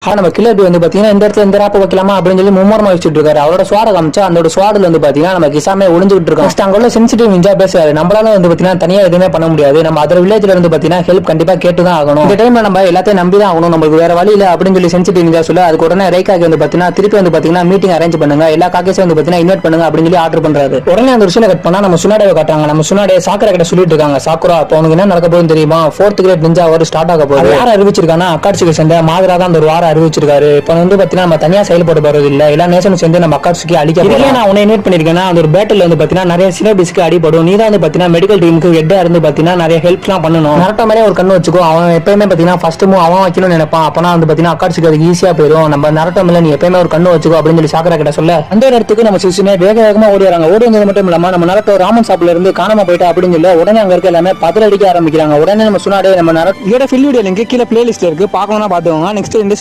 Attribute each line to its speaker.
Speaker 1: நம்ம கிளர்பி வந்து பாத்தீங்கன்னா இந்த இடத்துல இந்த ராப்ப வைக்கலாமா அப்படின்னு சொல்லி மும்மரமா வச்சுட்டு இருக்காரு. அவரோட ஸ்வாட காமிச்சா அந்த ஸ்வாடுல வந்து பாத்தீங்கன்னா நம்ம கிசாமே ஒளிஞ்சுட்டு இருக்கோம். அங்க உள்ள சென்சிட்டிவ் இன்ஜா பேசுறாரு. நம்மளால வந்து பாத்தீங்கன்னா தனியா எதுவுமே பண்ண முடியாது. நம்ம அதர் வில்லேஜ்ல இருந்து பாத்தீங்கன்னா ஹெல்ப் கண்டிப்பா கேட்டுதான் ஆகணும். இந்த டைம்ல நம்ம எல்லாத்தையும் நம்பிதான் ஆகணும். நமக்கு வேற வழி இல்ல அப்படின்னு சொல்லி சென்சிட்டிவ் இன்ஜா சொல்ல அதுக்கு உடனே ரைக்காக்கு வந்து பாத்தீங்கன்னா திருப்பி வந்து பாத்தீங்கன்னா மீட்டிங் அரேஞ்ச் பண்ணுங்க, எல்லா காக்கேஸும் வந்து பாத்தீங்கன்னா இன்வைட் பண்ணுங்க அப்படின்னு சொல்லி ஆர்டர் பண்றாரு. உடனே அந்த விஷயம் கட் பண்ணா நம்ம சுனாடேவை காட்டாங்க. நம்ம சுனாடே சாக்கரை கிட்ட சொல்லிட்டு இருக்காங்க, சாக்குரா அப்ப உனக்கு என்ன நடக்க போகுதுன்னு தெரியுமா? 4th கிரேட் நிஞ்சா ஒரு ஸ்டார்ட் ஆக போகுது. யார் அறிவிச்சிருக்கானா அக்காட்சிக்கு சேர்ந்த மாதிரா தான் அந்த ஒரு வாரம் அறிவிச்சிருக்காரு. வந்து பாத்தீங்கன்னா நம்ம தனியா செயல்பட போறது இல்ல, எல்லா நேஷனும் சேர்ந்து நம்ம அக்காட்சிக்கு அடிக்க போறோம். நான் உன்னை இன்வைட் பண்ணிருக்கேன்னா அந்த ஒரு பேட்டில் வந்து பாத்தீங்கன்னா நிறைய சினோபிஸ்க்கு அடிபடும். நீ தான் வந்து பாத்தீங்கன்னா மெடிக்கல் டீமுக்கு ஹெட்டா இருந்து பாத்தீங்கன்னா நிறைய ஹெல்ப்லாம் பண்ணணும். நரட்டோ மாதிரி ஒரு கண்ணு வச்சுக்கோ. அவன் எப்பயுமே பாத்தீங்கன்னா ஃபர்ஸ்ட் மூவ் அவன் வைக்கணும்னு நினைப்பான். அப்பனா வந்து பாத்தீங்கன்னா அக்காட்சிக்கு அது ஈஸியா போயிடும். நம்ம நரட்டோ மேல நீ எப்பயுமே ஒரு கண்ணு வச்சுக்கோ அப்படின்னு சொல்லி சாக்கரா கிட்ட சொல்ல அந்த இடத்துக்கு நம்ம சிசுனே வேக வேகமா ஓடிறாங்க. ஓடி வந்தது மட்டும் இல்லாம நம்ம நரட்டோ ராமன் சாப்பில இருந்து காணாம போயிட்டா அப்படின்னு சொல்லி உடனே அங்க இருக்க எல்லாமே பதில் அடிக்க ஆரம்பிக்கிறாங்க. உடனே நம்ம சுனாடே நம்ம நரட்டோ இதோட ஃபில் வீடியோ லிங்க் கீழே பிளேலிஸ்ட்ல இருக்கு, பார்க்கணும்னா பாத்துக்கோங்க. நெக்ஸ்ட் இந்த